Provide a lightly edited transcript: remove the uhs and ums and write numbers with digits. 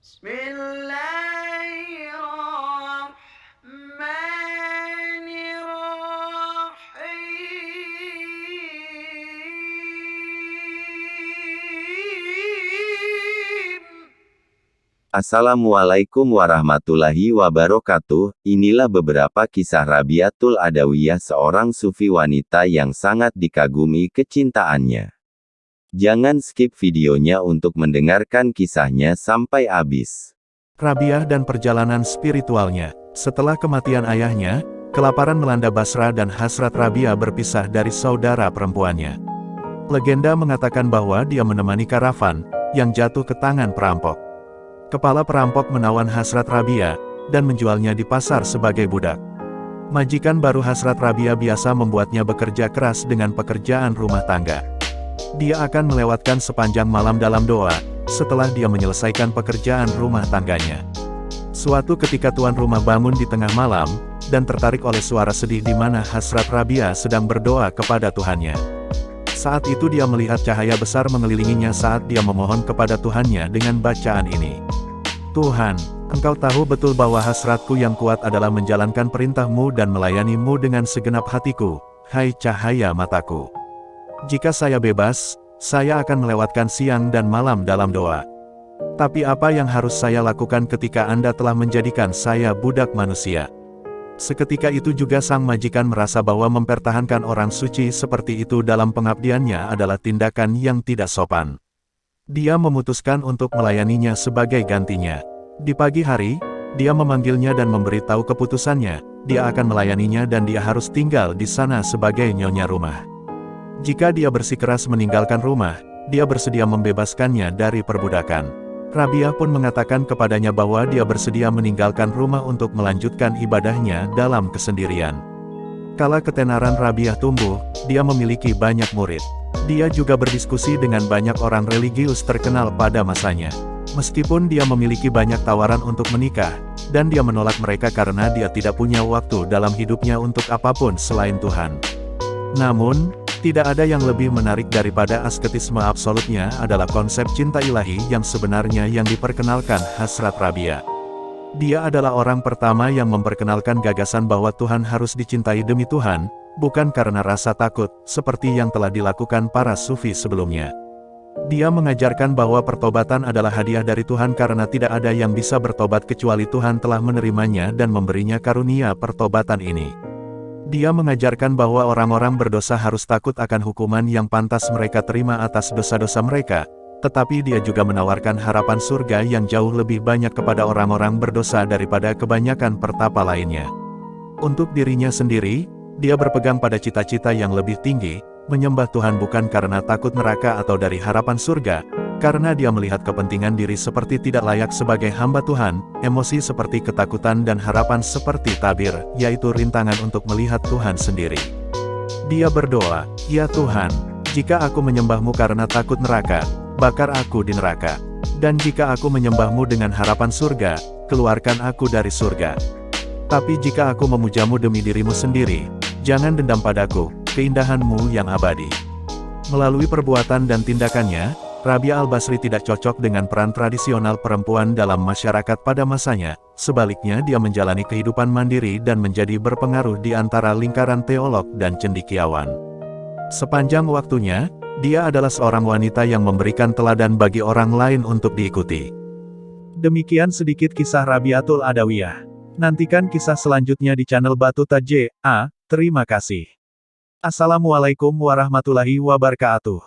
Bismillahirrahmanirrahim. Assalamualaikum warahmatullahi wabarakatuh. Inilah beberapa kisah Rabiatul Adawiyah, seorang sufi wanita yang sangat dikagumi kecintaannya. Jangan skip videonya untuk mendengarkan kisahnya sampai habis. Rabiah dan perjalanan spiritualnya. Setelah kematian ayahnya, kelaparan melanda Basra dan hasrat Rabiah berpisah dari saudara perempuannya. Legenda mengatakan bahwa dia menemani karavan yang jatuh ke tangan perampok. Kepala perampok menawan hasrat Rabiah dan menjualnya di pasar sebagai budak. Majikan baru hasrat Rabiah biasa membuatnya bekerja keras dengan pekerjaan rumah tangga. Dia akan melewatkan sepanjang malam dalam doa, setelah dia menyelesaikan pekerjaan rumah tangganya. Suatu ketika tuan rumah bangun di tengah malam, dan tertarik oleh suara sedih di mana hasrat Rabiah sedang berdoa kepada Tuhannya. Saat itu dia melihat cahaya besar mengelilinginya saat dia memohon kepada Tuhannya dengan bacaan ini. Tuhan, Engkau tahu betul bahwa hasratku yang kuat adalah menjalankan perintah-Mu dan melayani-Mu dengan segenap hatiku, hai cahaya mataku. Jika saya bebas, saya akan melewatkan siang dan malam dalam doa. Tapi apa yang harus saya lakukan ketika Anda telah menjadikan saya budak manusia? Seketika itu juga sang majikan merasa bahwa mempertahankan orang suci seperti itu dalam pengabdiannya adalah tindakan yang tidak sopan. Dia memutuskan untuk melayaninya sebagai gantinya. Di pagi hari, dia memanggilnya dan memberitahu keputusannya, dia akan melayaninya dan dia harus tinggal di sana sebagai nyonya rumah. Jika dia bersikeras meninggalkan rumah, dia bersedia membebaskannya dari perbudakan. Rabiah pun mengatakan kepadanya bahwa dia bersedia meninggalkan rumah untuk melanjutkan ibadahnya dalam kesendirian. Kala ketenaran Rabiah tumbuh, dia memiliki banyak murid. Dia juga berdiskusi dengan banyak orang religius terkenal pada masanya. Meskipun dia memiliki banyak tawaran untuk menikah, dan dia menolak mereka karena dia tidak punya waktu dalam hidupnya untuk apapun selain Tuhan. Namun, tidak ada yang lebih menarik daripada asketisme absolutnya adalah konsep cinta ilahi yang sebenarnya yang diperkenalkan hasrat Rabiah. Dia adalah orang pertama yang memperkenalkan gagasan bahwa Tuhan harus dicintai demi Tuhan, bukan karena rasa takut, seperti yang telah dilakukan para sufi sebelumnya. Dia mengajarkan bahwa pertobatan adalah hadiah dari Tuhan karena tidak ada yang bisa bertobat kecuali Tuhan telah menerimanya dan memberinya karunia pertobatan ini. Dia mengajarkan bahwa orang-orang berdosa harus takut akan hukuman yang pantas mereka terima atas dosa-dosa mereka, tetapi dia juga menawarkan harapan surga yang jauh lebih banyak kepada orang-orang berdosa daripada kebanyakan pertapa lainnya. Untuk dirinya sendiri, dia berpegang pada cita-cita yang lebih tinggi, menyembah Tuhan bukan karena takut neraka atau dari harapan surga, karena dia melihat kepentingan diri seperti tidak layak sebagai hamba Tuhan, emosi seperti ketakutan dan harapan seperti tabir, yaitu rintangan untuk melihat Tuhan sendiri. Dia berdoa, "Ya Tuhan, jika aku menyembah-Mu karena takut neraka, bakar aku di neraka. Dan jika aku menyembah-Mu dengan harapan surga, keluarkan aku dari surga. Tapi jika aku memuja-Mu demi diri-Mu sendiri, jangan dendam padaku, keindahan-Mu yang abadi." Melalui perbuatan dan tindakannya, Rabiah al-Basri tidak cocok dengan peran tradisional perempuan dalam masyarakat pada masanya, sebaliknya dia menjalani kehidupan mandiri dan menjadi berpengaruh di antara lingkaran teolog dan cendekiawan. Sepanjang waktunya, dia adalah seorang wanita yang memberikan teladan bagi orang lain untuk diikuti. Demikian sedikit kisah Rabiatul Adawiyah. Nantikan kisah selanjutnya di channel Batuta J.A. Terima kasih. Assalamualaikum warahmatullahi wabarakatuh.